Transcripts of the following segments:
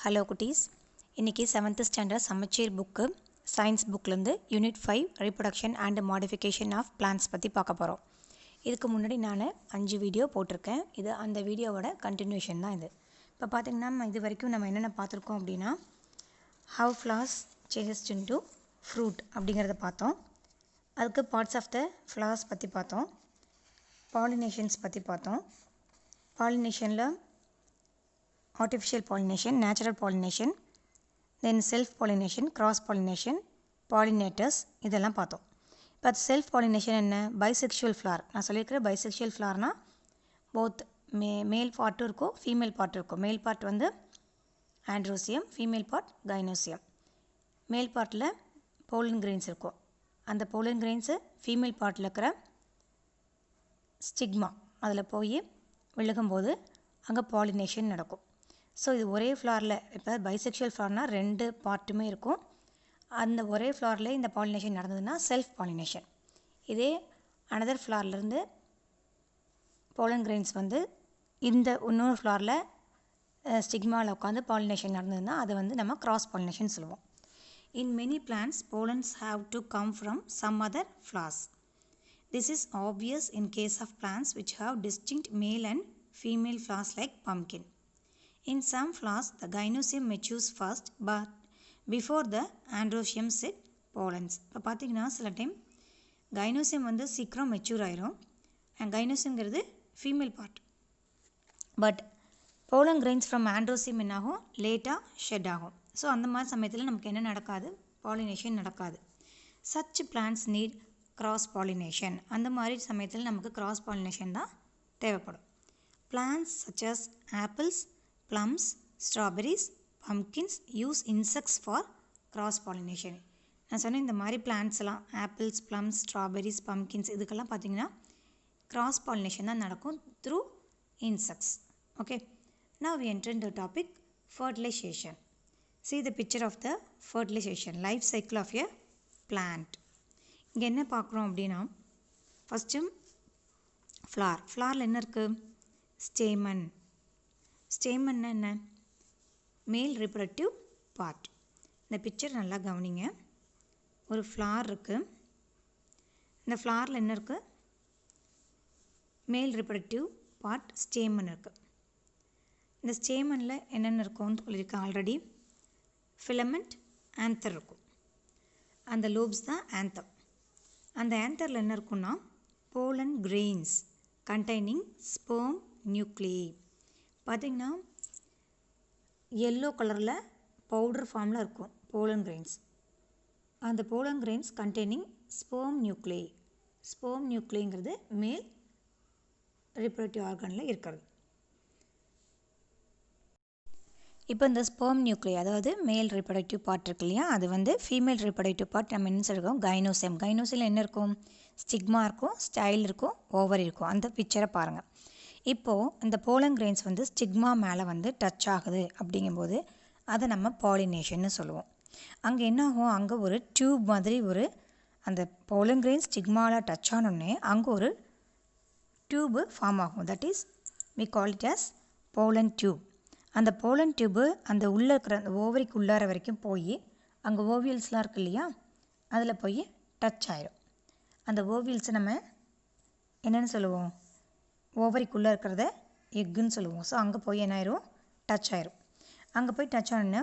Hello குட்டீஸ், இன்றைக்கி 7th standard சமச்சீர் புக்கு சயின்ஸ் புக்லேருந்து unit 5 reproduction and modification of plants பற்றி பார்க்க போகிறோம். இதுக்கு முன்னாடி நான் 5 வீடியோ போட்டிருக்கேன். இது அந்த வீடியோவோட கண்டினியூஷன் தான் இது. இப்போ பார்த்திங்கன்னா இது வரைக்கும் நம்ம என்னென்ன பார்த்துருக்கோம் அப்படின்னா, how flowers changes into fruit அப்படிங்கிறத பார்த்தோம். அதுக்கு பார்ட்ஸ் ஆஃப் த ஃப்ளவர்ஸ் பற்றி பார்த்தோம். பாலினேஷன்ஸ் பற்றி பார்த்தோம். பாலினேஷனில் artificial pollination, natural pollination, then self pollination, cross pollination, pollinators இதெல்லாம் பார்த்தோம். இப்போ செல்ஃப் பாலினேஷன் என்ன? Bisexual flower. நான் சொல்லியிருக்கிற பைசெக்ஷுவல் ஃப்ளார்னால் போத் மேல் பார்ட்டும் இருக்கும், ஃபீமேல் பார்ட்டும் இருக்கும். மேல் பார்ட் வந்து ஆண்ட்ரோசியம், ஃபீமேல் பார்ட் கைனோசியம். மேல் பார்ட்டில் போலன் கிரெயின்ஸ் இருக்கும். அந்த போலன் கிரெயின்ஸு ஃபீமேல் பார்ட்டில் இருக்கிற ஸ்டிக்மா அதில் போய் விழுகும்போது அங்கே பாலினேஷன் நடக்கும். ஸோ இது ஒரே ஃப்ளாரில், இப்போ பைசெக்ஷுவல் ஃப்ளார்னால் 2 பார்ட்டுமே இருக்கும். அந்த ஒரே ஃப்ளாரில் இந்த பாலினேஷன் நடந்ததுன்னா செல்ஃப் பாலினேஷன். இதே அனதர் ஃப்ளார்லேருந்து போலன் கிரெயின்ஸ் வந்து இந்த இன்னொரு ஃப்ளாரில் ஸ்டிக்மாவில் உட்காந்து பாலினேஷன் நடந்ததுன்னா அதை வந்து நம்ம கிராஸ் பாலினேஷன் சொல்லுவோம். In many plants pollens have to come from some other flowers. This is obvious in case of plants which have distinct male and female flowers like pumpkin. In some flowers, the gynosium matures first, but before the androecium set pollens. இப்போ பார்த்தீங்கன்னா சில time gynoecium வந்து சீக்கிரம் mature ஆயிரும். And கைனோசியம்ங்கிறது female part. But pollen grains from androecium என்னாகும்? லேட்டாக shed ஆகும். ஸோ அந்த மாதிரி சமயத்தில் நமக்கு என்ன நடக்காது? பாலினேஷன் நடக்காது. Such plants need cross pollination. அந்த மாதிரி சமயத்தில் நமக்கு கிராஸ் பாலினேஷன் தான் தேவைப்படும். Plants such as apples, plums, strawberries, pumpkins use insects for cross pollination. நான் சொன்னேன் இந்த மாதிரி பிளான்ட்ஸ்லாம் ஆப்பிள்ஸ், ப்ளம்ஸ், ஸ்ட்ராபெரிஸ், பம்கின்ஸ் இதுக்கெல்லாம் பார்த்தீங்கன்னா கிராஸ் பாலினேஷன் தான் நடக்கும் through insects. Okay, now we enter into the topic fertilization. See the picture of the fertilization, life cycle of a plant. இங்கே என்ன பார்க்குறோம் அப்படின்னா, ஃபஸ்ட்டு ஃப்ளாரில் என்ன இருக்குது? ஸ்டேமன். ஸ்டேமன்னா என்ன? மேல் ரிப்ரடக்டிவ் பார்ட். இந்த பிக்சர் நல்லா கவனிங்க. ஒரு ஃப்ளார் இருக்குது. இந்த ஃப்ளாரில் என்ன இருக்குது? மேல் ரிப்ரடக்டிவ் பார்ட் ஸ்டேமன் இருக்குது. இந்த ஸ்டேமனில் என்னென்ன இருக்கும்னு சொல்லியிருக்கேன் ஆல்ரெடி. ஃபிலமெண்ட், ஆந்தர் இருக்கும். அந்த லோப்ஸ் தான் ஆந்தம். அந்த ஆந்தரில் என்ன இருக்குன்னா pollen grains containing sperm nuclei. பார்த்திங்கன்னா எல்லோ கலரில் பவுடர் ஃபார்மில் இருக்கும் போலன் கிரெயின்ஸ். அந்த pollen grains containing sperm nuclei. Sperm நியூக்ளிங்கிறது மேல் ரிப்ரடக்டிவ் ஆர்கனில் இருக்கிறது. இப்போ இந்த ஸ்பெர்ம் நியூக்ளியை, அதாவது மேல் ரிப்ரடக்டிவ் பார்ட் இருக்கு இல்லையா, அது வந்து ஃபீமேல் ரிப்ரடக்டிவ் பார்ட் நம்ம என்ன சொல்லியிருக்கோம்? கைனோசியம். கைனோசியம் என்ன இருக்கும்? ஸ்டிக்மா இருக்கும், ஸ்டைல் இருக்கும், ஓவர் இருக்கும். அந்த பிக்சரை பாருங்கள். இப்போது இந்த போலன் கிரெயின்ஸ் வந்து ஸ்டிக்மா மேலே வந்து டச் ஆகுது அப்படிங்கும்போது அதை நம்ம பாலினேஷன்னு சொல்லுவோம். அங்கே என்ன ஆகும்? அங்கே ஒரு டியூப் மாதிரி அந்த போலன் கிரெயின்ஸ் ஸ்டிக்மாவில் டச் ஆனோடனே அங்கே ஒரு டியூபு ஃபார்ம் ஆகும். That is we call it as pollen tube. அந்த போலன் டியூபு அந்த உள்ளே இருக்கிற அந்த ஓவரிக்கு உள்ளார வரைக்கும் போய் அங்கே ஓவியல்ஸ்லாம் இருக்கு இல்லையா, அதில் போய் டச் ஆயிடும். அந்த ஓவியல்ஸை நம்ம என்னென்னு சொல்லுவோம்? ஓவரிக்குள்ளே இருக்கிறத எக்குன்னு சொல்லுவோம். ஸோ அங்கே போய் என்ன ஆயிரும்? டச் ஆயிரும். அங்கே போய் டச் ஆனோன்னா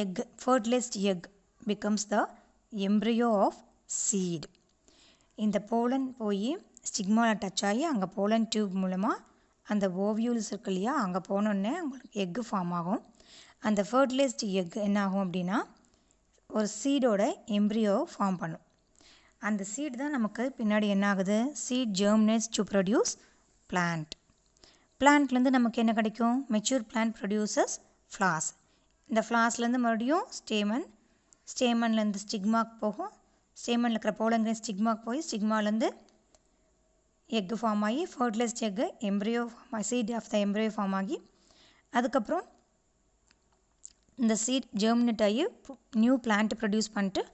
egg, fertilized egg becomes the embryo of seed. இந்த போலன் போய் ஸ்டிக்மாவில் டச் ஆகி அங்கே போலன் டியூப் மூலமாக அந்த ஓவியூல்ஸ் இருக்கு இல்லையா, அங்கே போனோடனே உங்களுக்கு எக்கு ஃபார்ம் ஆகும். அந்த ஃபர்டிலைஸ்ட் எக் என்ன ஆகும் அப்படின்னா ஒரு சீடோட எம்ப்ரியோ ஃபார்ம் பண்ணும். அந்த சீட் தான் நமக்கு பின்னாடி என்ன ஆகுது? Seed germinates to produce plant. பிளான்ட்லேருந்து நமக்கு என்ன கிடைக்கும்? Mature plant produces flowers. இந்த ஃப்ளார்ஸ்லேருந்து மறுபடியும் ஸ்டேமன், ஸ்டேமன்லேருந்து ஸ்டிக்மாக்கு போகும். ஸ்டேமனில் இருக்கிற போலங்கிற ஸ்டிக்மாக்கு போய் ஸ்டிக்மாலேருந்து எக்கு ஃபார்ம் ஆகி ஃபர்டிலைஸ்ட் எக்கு எம்ப்ரியோ ஃபார்ம் ஆகி seed of the embryo form ஆகி அதுக்கப்புறம் இந்த சீட் ஜெர்மினேட் ஆகி நியூ பிளான்ட் ப்ரொடியூஸ் பண்ணிட்டு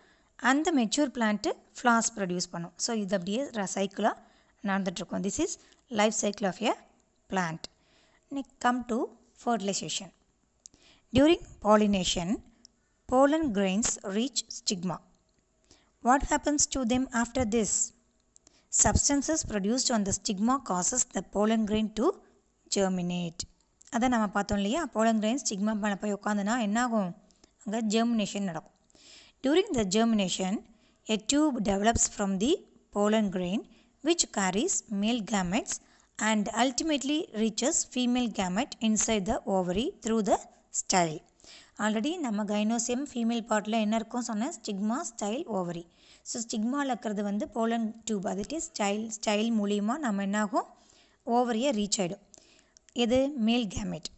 அந்த மெச்சூர் பிளான்ட்டு ஃப்ளார்ஸ் ப்ரொடியூஸ் பண்ணும். ஸோ இது அப்படியே சைக்கிளாக நடந்துகிட்ருக்கும். This is life cycle of a plant. Next come to fertilization. During pollination, pollen grains reach stigma. What happens to them after this? Substances produced on the stigma causes the pollen grain to germinate. அதை நம்ம பார்த்தோம் இல்லையா, pollen grain stigma மேலே போய் உட்காந்துனா என்னாகும், அங்கே germination நடக்கும். During the germination, a tube develops from the pollen grain which carries male gametes and ultimately reaches female gamete inside the ovary through the style. Already நம்ம கைனோசியம் ஃபீமேல் பார்ட்டில் என்ன இருக்கும் சொன்னேன், ஸ்டிக்மா, ஸ்டைல், ஓவரி. ஸோ ஸ்டிக்மாவில் இருக்கிறது வந்து pollen tube, அதுட்டு style மூலிமா நம்ம என்னாகும், ஓவரியை ரீச் ஆகிடும். எது, male gamete.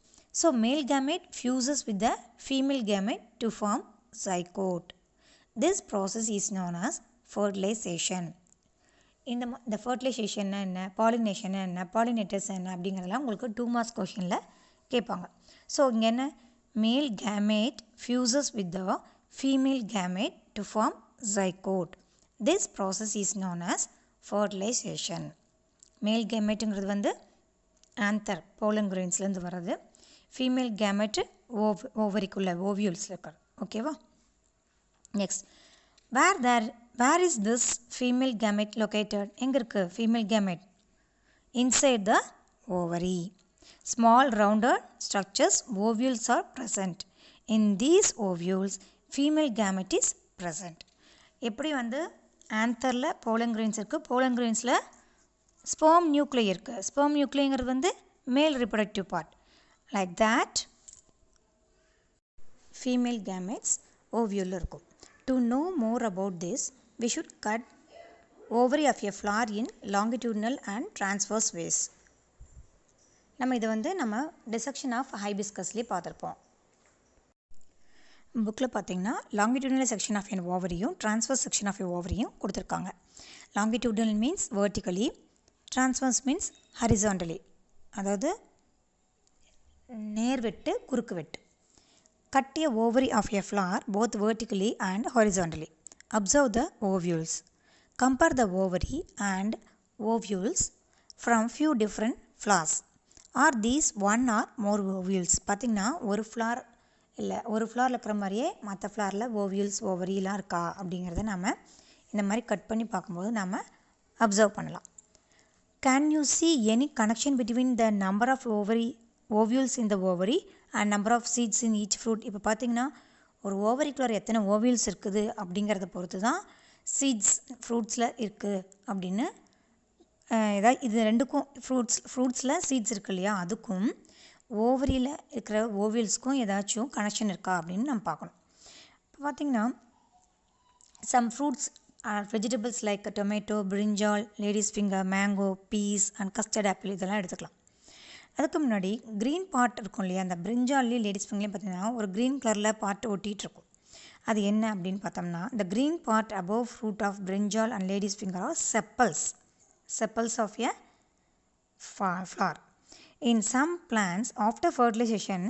So male gamete fuses with the female gamete to form zygote. This process is known as fertilization. இந்த ஃபர்டிலைசேஷன்னா என்ன, பாலினேஷன்னா என்ன, பாலினேட்டர்ஸ் என்ன அப்படிங்கிறதெல்லாம் உங்களுக்கு 2 மார்க்ஸ் கொஷினில் கேட்பாங்க. ஸோ இங்கே என்ன, male gamete fuses with the female gamete to form zygote. This process is known as fertilization. Male gameteங்கிறது வந்து anther pollen grainsலேருந்து வர்றது, female gamete ஓவரிக்குள்ள ஓவியூல்ஸில் இருக்கிறது. ஓகேவா? Next, where is this female gamete located? எங்கே இருக்குது female gamete? Inside the ovary. Small rounded structures, ovules are present. In these ovules, female gamete is present. எப்படி வந்து ஆந்தரில் pollen grains இருக்குது, pollen கிரெயின்ஸில் ஸ்பெர்ம் நியூக்ளியை இருக்குது. ஸ்பெர்ம் நியூக்ளியங்கிறது வந்து male reproductive part. Like that female gametes ஓவியூலில் இருக்கும். To know more about this, we should cut ovary of a flower in longitudinal and transverse ways. நம்ம இதை வந்து நம்ம டிசெக்ஷன் ஆஃப் ஹைபிஸ்கஸ்லேயே பார்த்துருப்போம். புக்கில் பார்த்தீங்கன்னா லாங்கிடியூடனல் செக்ஷன் ஆஃப் என் ஓவரியும் ட்ரான்ஸ்வர்ஸ் செக்ஷன் ஆஃப் என் ஓவரியும் கொடுத்துருக்காங்க. Longitudinal means vertically, transverse means horizontally, அதாவது நேர்வெட்டு குறுக்கு வெட்டு. கட்டிய ovary of a flower both vertically and horizontally. Observe the ovules. Compare the ovary and ovules from few different flowers. Are these one or more ovules. பார்த்திங்கன்னா ஒரு flower இல்லை, ஒரு ஃப்ளாரில் இருக்கிற மாதிரியே மற்ற ஃப்ளாரில் ஓவியூல்ஸ் ஓவரிலாம் இருக்கா அப்படிங்கிறத நம்ம இந்த மாதிரி கட் பண்ணி பார்க்கும்போது நம்ம அப்சர்வ் பண்ணலாம். Can you see any connection between the number of ovules in the ovary and number of seeds in each fruit? இப்போ பார்த்திங்கன்னா ஒரு ஓவரிக்குள்ளார எத்தனை ஓவியூல்ஸ் இருக்குது அப்படிங்கிறத பொறுத்து தான் சீட்ஸ் ஃப்ரூட்ஸில் இருக்குது அப்படின்னு ஏதாவது இது ரெண்டுக்கும் ஃப்ரூட்ஸில் சீட்ஸ் இருக்கு இல்லையா, அதுக்கும் ஓவரியில் இருக்கிற ஓவியல்ஸ்க்கும் ஏதாச்சும் கனெக்ஷன் இருக்கா அப்படின்னு நம்ம பார்க்கணும். இப்போ பார்த்திங்கன்னா some fruits or vegetables like tomato, brinjal, ladies finger, mango, peas and custard apple இதெல்லாம் எடுத்துக்கலாம். அதுக்கு முன்னாடி க்ரீன் பார்ட் இருக்கும் இல்லையா, அந்த பிரிஞ்சால்லையும் லேடிஸ் ஃபிங்கர்லையும் பார்த்திங்கன்னா ஒரு க்ரீன் கலரில் பார்ட் ஒட்டிகிட்ருக்கும். அது என்ன அப்படின்னு பார்த்தோம்னா, the green part above fruit of brinjal and lady's finger are sepals of a flower. In some plants, after fertilization,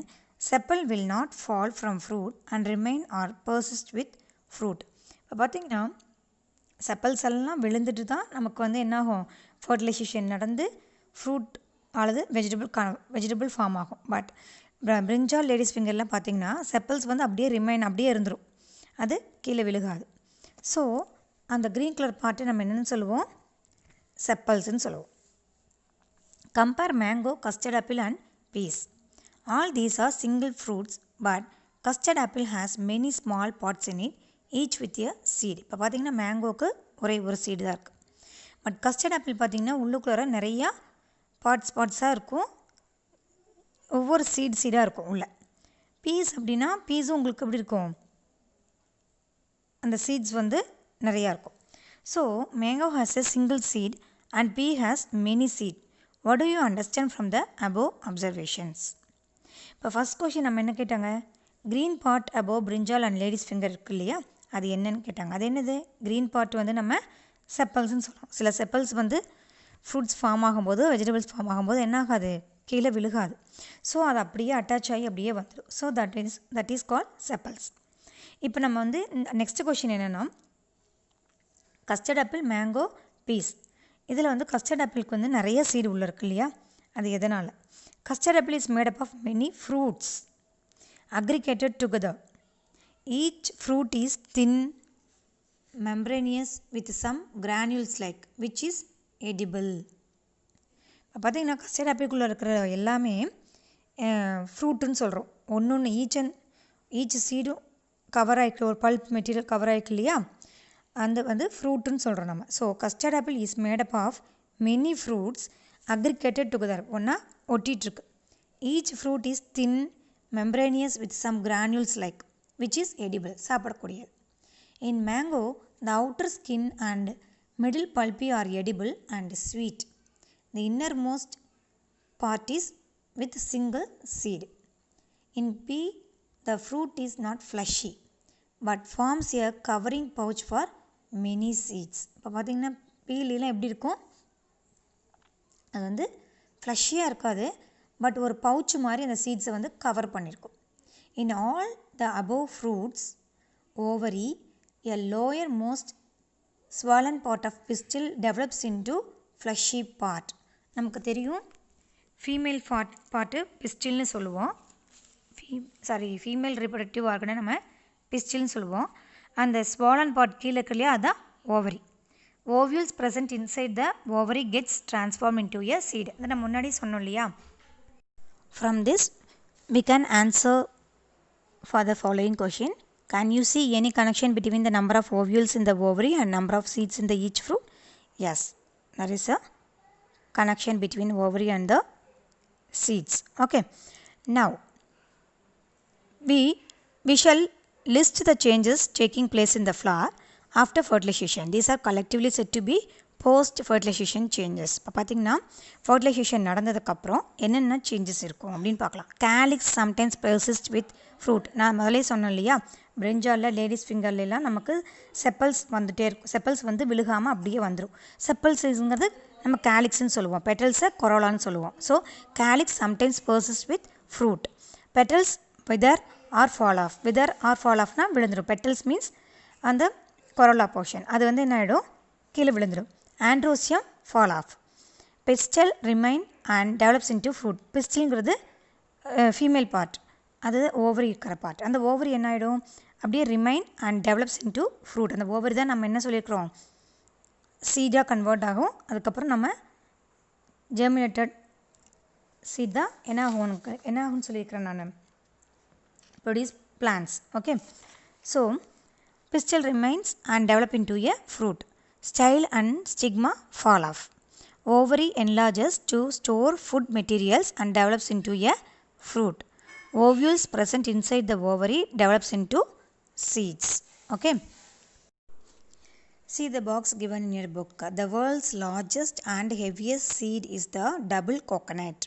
sepal will not fall from fruit and remain or persist with fruit. இப்போ பார்த்திங்கன்னா செப்பல்ஸ் எல்லாம் விழுந்துட்டு தான் நமக்கு வந்து என்னாகும், fertilisation நடந்து fruit அல்லது வெஜிடபிள் ஃபார்ம் ஆகும். பட் பிரிஞ்சால், லேடிஸ் ஃபிங்கர்லாம் பார்த்திங்கன்னா செப்பல்ஸ் வந்து அப்படியே அப்படியே இருந்துடும், அது கீழே விழுகாது. ஸோ அந்த க்ரீன் கலர் பார்ட்டு நம்ம என்னென்னு சொல்லுவோம், செப்பல்ஸ்ன்னு சொல்லுவோம். Compare mango, custard apple and peas. All these are single fruits, but custard apple has many small parts in it, each with a seed. இப்போ பார்த்திங்கன்னா மேங்கோவுக்கு ஒரே ஒரு சீடு தான் இருக்குது. பட் கஸ்டர்ட் ஆப்பிள் பார்த்திங்கன்னா உள்ளுக்குள்ளார நிறையா பார்ட்ஸாக இருக்கும், ஒவ்வொரு சீடாக இருக்கும் உள்ள. பீஸ் அப்படின்னா பீஸும் உங்களுக்கு எப்படி இருக்கும், அந்த சீட்ஸ் வந்து நிறையா இருக்கும். So mango has a single seed and pea has many seed. What do you understand from the above observations? இப்போ ஃபஸ்ட் கொஷின் நம்ம என்ன கேட்டாங்க, green part above brinjal and ladies finger இருக்கு இல்லையா, அது என்னன்னு கேட்டாங்க. அது என்னது, க்ரீன் பார்ட் வந்து நம்ம செப்பல்ஸ்ன்னு சொல்லுவோம். சில செப்பல்ஸ் வந்து ஃப்ரூட்ஸ் ஃபார்ம் ஆகும்போது, வெஜிடபிள்ஸ் ஃபார்ம் ஆகும்போது என்ன ஆகாது, கீழே விழுகாது. ஸோ அது அப்படியே அட்டாச் ஆகி அப்படியே வந்துடும். So that is called chappals. இப்போ நம்ம வந்து நெக்ஸ்ட் கொஷின் என்னென்னா, கஸ்டர்ட் ஆப்பிள், மேங்கோ, பீஸ், இதில் வந்து கஸ்டர்ட் ஆப்பிளுக்கு வந்து நிறைய சீடு உள்ளே இருக்கு இல்லையா, அது எதனால்? Custard apple is made up of many fruits aggregated together. Each fruit is thin, membranous with some granules like which is edible. இப்போ பார்த்தீங்கன்னா கஸ்டர்ட் ஆப்பிள்குள்ளே இருக்கிற எல்லாமே ஃப்ரூட்டுன்னு சொல்கிறோம். ஒன்று ஈச் சீடும் கவர் ஆகிருக்கு, ஒரு பல்ப் மெட்டீரியல் கவர் ஆகிருக்கு இல்லையா, அந்த ஃப்ரூட்டுன்னு சொல்கிறோம் நம்ம. So custard apple is made up of many fruits aggregated together, ஒன்றா ஒட்டிகிட்ருக்கு. Each fruit is thin, membranous with some granules like which is edible, சாப்பிடக்கூடியது. In mango, the outer skin and middle pulpy are edible and sweet. The innermost part is with single seed. In pea, the fruit is not fleshy but forms a covering pouch for many seeds. இப்போ பார்த்தீங்கன்னா பீலாம் எப்படி இருக்கும், அது வந்து ஃப்ளஷியாக இருக்காது, but ஒரு pouch மாதிரி அந்த சீட்ஸை வந்து cover பண்ணியிருக்கும். In all the above fruits, ovary, a lower most swollen part of pistil develops into fleshy part. நமக்கு தெரியும் ஃபீமேல் பார்ட்டு பிஸ்டில்னு சொல்லுவோம். ஃபீமேல் ரிப்ரொடக்டிவ் ஆர்கனை நம்ம பிஸ்டில்னு சொல்லுவோம். அந்த ஸ்வாலன் பார்ட் கீழே இருக்கு இல்லையா, அதுதான் ovary. Ovules present inside the ovary gets transform into a seed. அதை நம்ம முன்னாடி சொன்னோம் இல்லையா. From this we can answer for the following question. Can you see any connection between the number of ovules in the ovary and number of seeds in the each fruit? Yes, there is a connection between ovary and the seeds. Okay, now we shall list the changes taking place in the flower after fertilization. These are collectively said to be post fertilization changes. இப்போ பார்த்தீங்கன்னா fertilisation நடந்ததுக்கப்புறம் என்னென்ன changes இருக்கும் அப்படின்னு பார்க்கலாம். Calyx sometimes persist with fruit. நான் முதலே சொன்னேன் இல்லையா, பிரிஞ்சாலில் லேடிஸ் ஃபிங்கர்லாம் நமக்கு செப்பல்ஸ் வந்துகிட்டே இருக்கும். செப்பல்ஸ் வந்து விழுகாமல் அப்படியே வந்துடும். செப்பல்ஸுங்கிறது நம்ம கேலிக்ஸ்ன்னு சொல்லுவோம், பெட்டல்ஸை கொரோலான்னு சொல்லுவோம். So calyx sometimes persist with fruit. Petals wither or fall off. Wither or fall ஆஃப்னா விழுந்துடும். பெட்டல்ஸ் மீன்ஸ் அந்த கொரோலா போர்ஷன், அது வந்து என்ன ஆகிடும், கீழே விழுந்துடும். Androecium fall off. Pistil remain and develops into fruit. பிஸ்டல்ங்கிறது ஃபீமேல் பார்ட், அது ஓவரி இருக்கிற பார்ட். அந்த ஓவரி என்ன ஆகிடும், அப்படியே remain and develops into fruit. அந்த ஓவரி தான் நம்ம என்ன சொல்லியிருக்கிறோம், சீடாக கன்வெர்ட் ஆகும். அதுக்கப்புறம் நம்ம ஜெர்மினேட்டட் சீட் தான் என்ன ஆகும்னு சொல்லியிருக்கிறேன் நான், produce plants. Okay, so pistil remains and develop into a fruit. Style and stigma fall off. Ovary enlarges to store food materials and develops into a fruit. Ovules present inside the ovary develops into seeds. Okay. See the box given in your book. The world's largest and heaviest seed is the double coconut.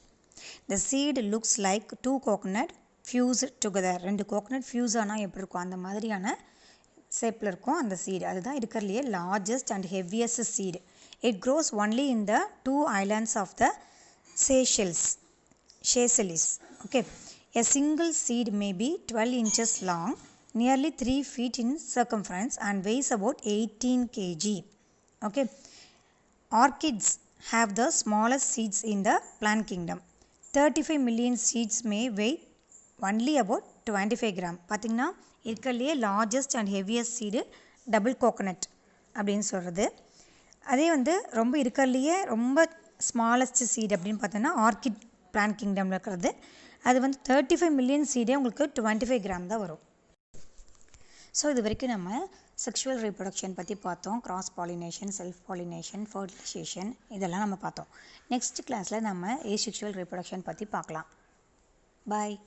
The seed looks like two coconut fused together. ரெண்டு coconut fuse ஆனால் எப்படி இருக்கும், அந்த மாதிரியான ஷேப்பில் இருக்கும் அந்த seed. அதுதான் இருக்கிறதுலையே largest and heaviest seed. It grows only in the 2 islands of the Seychelles. Okay, a single seed may be 12 inches long, nearly 3 feet in circumference and weighs about 18 kg. Okay, orchids have the smallest seeds in the plant kingdom. 35 million seeds may weigh only about 25 gram. பார்த்திங்கன்னா இருக்கிறதுலையே largest and heaviest seed double coconut அப்படின்னு சொல்கிறது. அதே வந்து ரொம்ப இருக்கிறதுலையே ரொம்ப smallest seed அப்படின்னு பார்த்தோன்னா ஆர்கிட் பிளான்ட் கிங்டமில் இருக்கிறது. அது வந்து 35 மில்லியன் சீடே உங்களுக்கு 25 கிராம் தான் வரும். ஸோ இது வரைக்கும் நம்ம செக்ஷுவல் ரீப்ரொடக்ஷன் பற்றி பார்த்தோம். Cross pollination, self pollination, fertilisation, இதெல்லாம் நம்ம பார்த்தோம். நெக்ஸ்ட் கிளாஸில் நம்ம ஏசெக்ஷுவல் ரீப்ரொடக்ஷன் பற்றி பார்க்கலாம். பாய்.